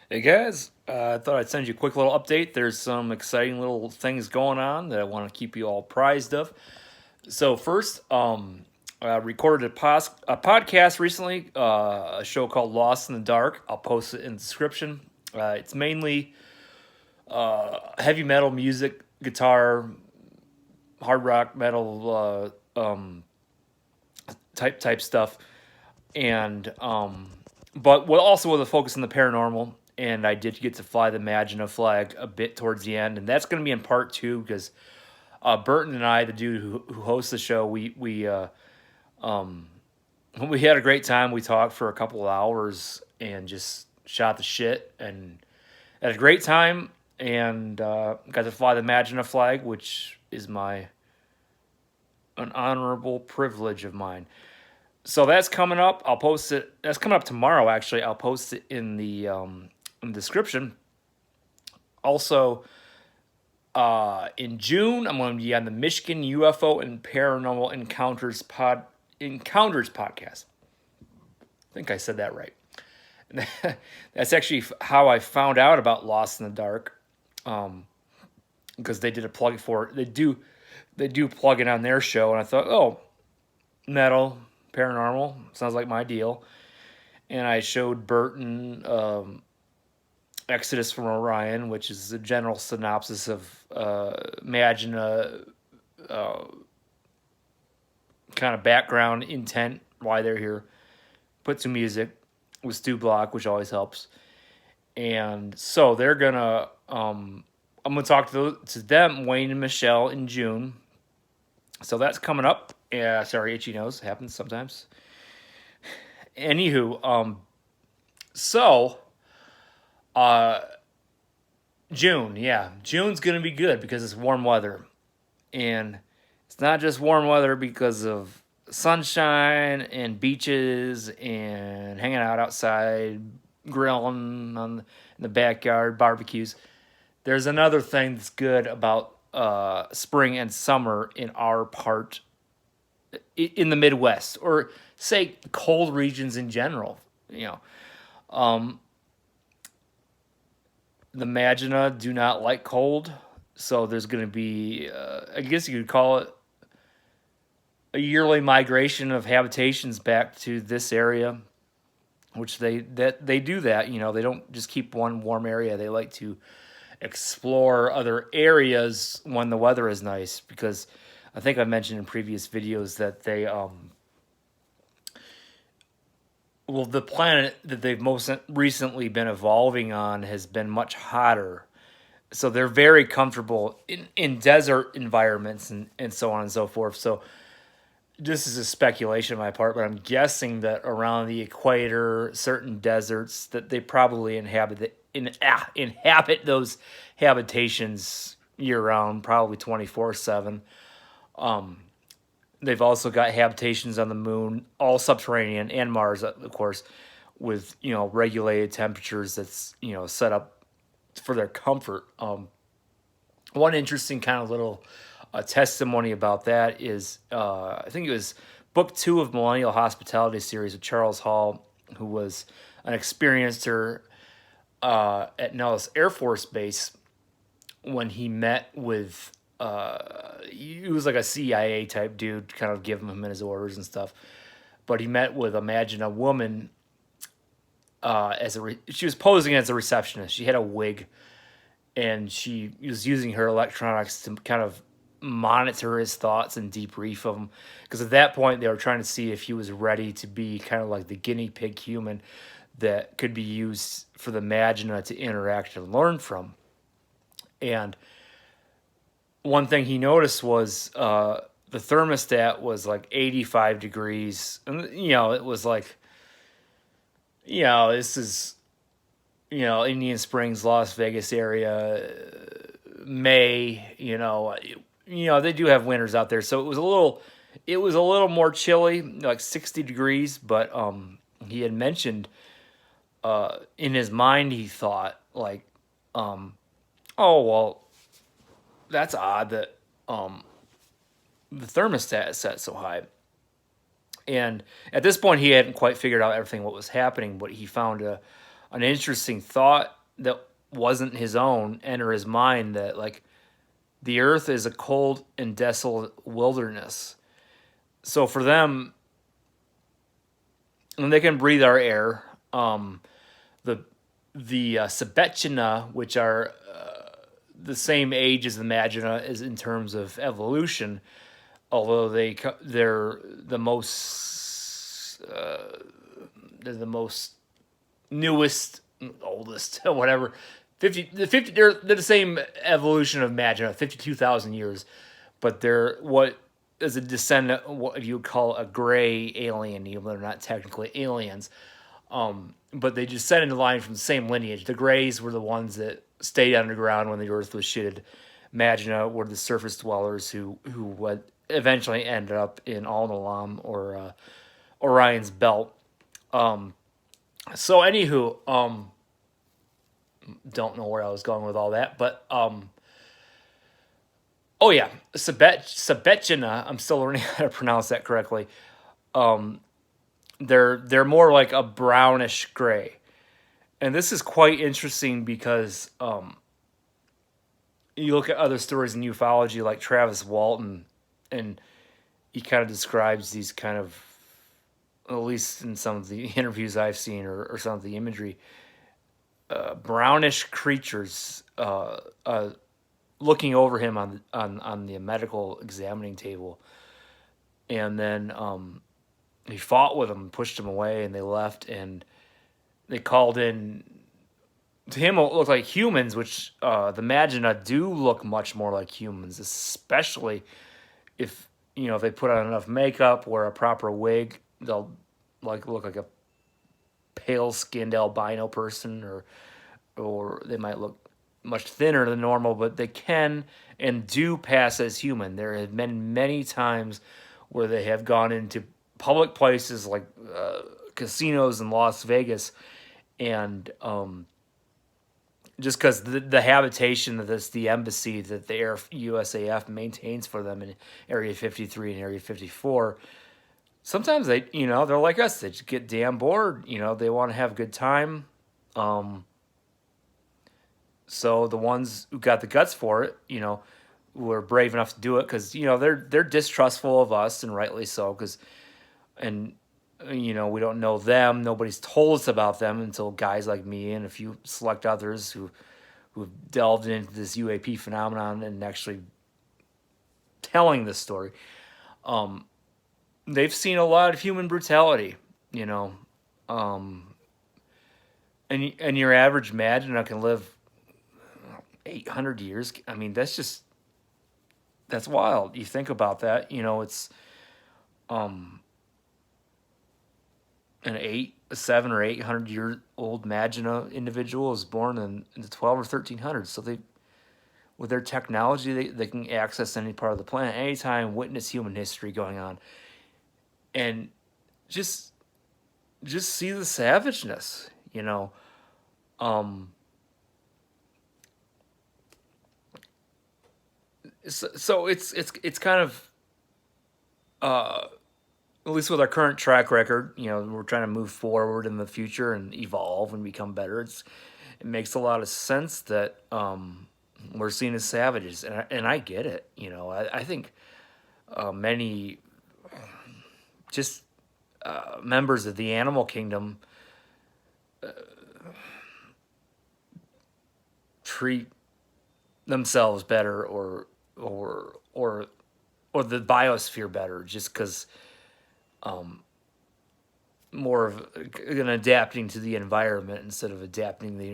Hey guys, I thought I'd send you a quick little update. There's some exciting little things going on that I want to keep you all apprised of. So first, I recorded a podcast recently, a show called Lost in the Dark. I'll post it in the description. It's mainly heavy metal music, guitar, hard rock, metal type stuff, and but also with a focus on the paranormal. And I did get to fly the Maginot flag a bit towards the end, and that's going to be in part two because Burton and I, the dude who hosts the show, we had a great time. We talked for a couple of hours and just shot the shit and had a great time and got to fly the Maginot flag, which is an honorable privilege of mine. So that's coming up. I'll post it. That's coming up tomorrow. Actually, I'll post it in the description. Also, in June, I'm going to be on the Michigan UFO and Paranormal Encounters podcast. I think I said that right. That's actually how I found out about Lost in the Dark, because they did a plug for it. They do plug it on their show, and I thought, oh, metal paranormal sounds like my deal. And I showed Burton Exodus from Orion, which is a general synopsis of imagine a kind of background intent why they're here. Put some music with Stu Block, which always helps. And so they're gonna. I'm gonna talk to them, Wayne and Michelle, in June. So that's coming up. Yeah, sorry, itchy nose happens sometimes. Anywho, so uh, June, yeah, June's gonna be good because it's warm weather, and it's not just warm weather because of sunshine and beaches and hanging out outside, grilling in the backyard, barbecues. There's another thing that's good about spring and summer in our part in the Midwest, or say cold regions in general. You know, um, the Magina do not like cold, so there's going to be, I guess you could call it a yearly migration of habitations back to this area, which they do that. They don't just keep one warm area. They like to explore other areas when the weather is nice, because I think I mentioned in previous videos that the planet that they've most recently been evolving on has been much hotter. So they're very comfortable in desert environments and so on and so forth. So this is a speculation on my part, but I'm guessing that around the equator, certain deserts, that they probably inhabit those habitations year round, probably 24/7. They've also got habitations on the moon, all subterranean, and Mars, of course, with regulated temperatures that's set up for their comfort. One interesting kind of little testimony about that is, I think it was book two of Millennial Hospitality series with Charles Hall, who was an experiencer at Nellis Air Force Base when he met with. He was like a CIA type dude, kind of giving him his orders and stuff. But he met with, imagine, a woman she was posing as a receptionist. She had a wig, and she was using her electronics to kind of monitor his thoughts and debrief him. Because at that point, they were trying to see if he was ready to be kind of like the guinea pig human that could be used for the Magina to interact and learn from. And one thing he noticed was the thermostat was like 85 degrees. And, it was like, this is, Indian Springs, Las Vegas area, May, they do have winters out there. So it was a little more chilly, like 60 degrees, but he had mentioned in his mind, he thought like, oh, well, that's odd that the thermostat is set so high. And at this point, he hadn't quite figured out everything what was happening, but he found a an interesting thought that wasn't his own enter his mind, that like the earth is a cold and desolate wilderness. So for them, and they can breathe our air. The Sabetiana, which are the same age as the Maginot is in terms of evolution, although they're the most newest, oldest, whatever. 50 they're the same evolution of Maginot, 52,000 years, but they're what is a descendant, what you would call a gray alien, even though they're not technically aliens. But they descend in the line from the same lineage. The Greys were the ones that stayed underground when the Earth was shitted. Maginot were the surface dwellers who would eventually ended up in Alnilam or Orion's belt. So anywho, don't know where I was going with all that, but oh yeah, Sabetiana. I'm still learning how to pronounce that correctly. They're more like a brownish gray, and this is quite interesting because you look at other stories in ufology like Travis Walton, and he kind of describes these kind of, at least in some of the interviews I've seen or some of the imagery, brownish creatures looking over him on the medical examining table, and then he fought with them, pushed them away, and they left, and they called in. To him, it looked like humans, which the Maginot do look much more like humans, especially if if they put on enough makeup, wear a proper wig, they'll like look like a pale skinned albino person, or they might look much thinner than normal, but they can and do pass as human. There have been many times where they have gone into public places like casinos in Las Vegas, and just because the habitation of the embassy that the USAF maintains for them in Area 53 and Area 54, sometimes they're like us. They just get damn bored. They want to have a good time. So the ones who got the guts for it, were brave enough to do it because they're distrustful of us, and rightly so. We don't know them. Nobody's told us about them until guys like me and a few select others who've delved into this UAP phenomenon and actually telling this story. They've seen a lot of human brutality, and your average Maginot can live 800 years. I mean, that's wild. You think about that, it's a 7 or 800 year old Maginot individual is born in the 12 or 1300s. So with their technology, they can access any part of the planet anytime, witness human history going on, and just see the savageness, So it's kind of at least with our current track record, we're trying to move forward in the future and evolve and become better. It makes a lot of sense that we're seen as savages, and I get it. I think many just members of the animal kingdom treat themselves better or the biosphere better, just because more of an adapting to the environment instead of adapting the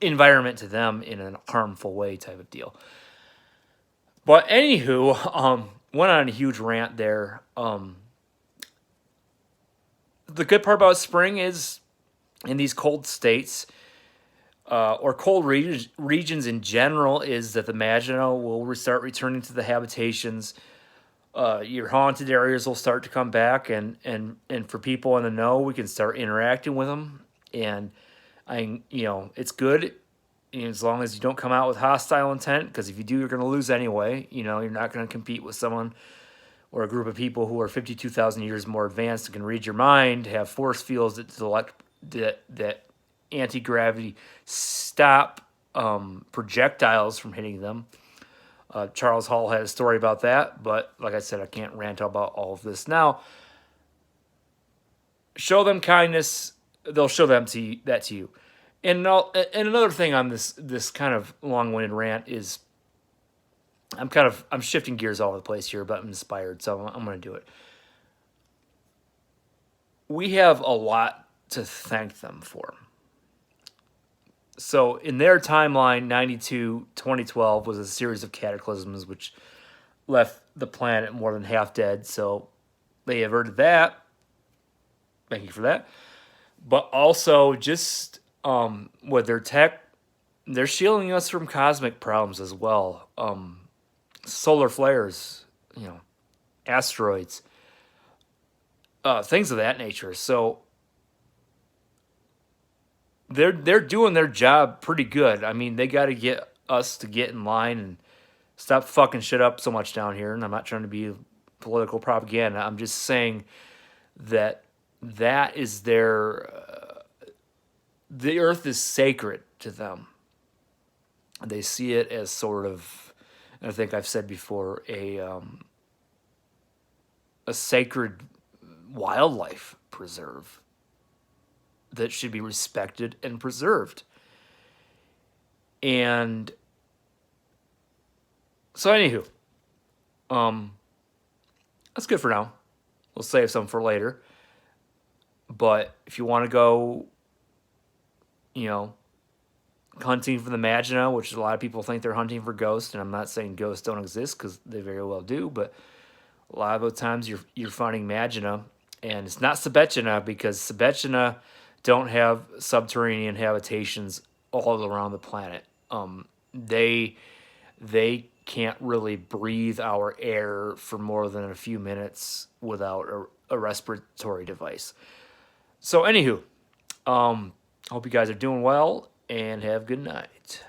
environment to them in a harmful way type of deal. But anywho, went on a huge rant there. The good part about spring is in these cold states, or cold regions in general, is that the Maginot will start returning to the habitations. Your haunted areas will start to come back, and for people in the know, we can start interacting with them. And it's good as long as you don't come out with hostile intent, because if you do, you're going to lose anyway. You're not going to compete with someone or a group of people who are 52,000 years more advanced and can read your mind, have force fields that anti-gravity stop projectiles from hitting them. Charles Hall had a story about that, but like I said, I can't rant about all of this now. Show them kindness; they'll show that to you. And another thing on this kind of long-winded rant is I'm shifting gears all over the place here, but I'm inspired, so I'm going to do it. We have a lot to thank them for. So in their timeline, 92, 2012 was a series of cataclysms which left the planet more than half dead. So they averted that. Thank you for that. But also just with their tech, they're shielding us from cosmic problems as well. Solar flares, asteroids, things of that nature. So they're doing their job pretty good. I mean, they got to get us to get in line and stop fucking shit up so much down here. And I'm not trying to be political propaganda. I'm just saying that is the earth is sacred to them. They see it as sort of, I think I've said before, a sacred wildlife preserve that should be respected and preserved. And so, anywho, that's good for now. We'll save some for later. But if you want to go, hunting for the Maginot, which a lot of people think they're hunting for ghosts, and I'm not saying ghosts don't exist because they very well do, but a lot of the times you're finding Maginot, and it's not Sabetiana because Sabetiana don't have subterranean habitations all around the planet. They can't really breathe our air for more than a few minutes without a respiratory device. So, anywho, hope you guys are doing well and have a good night.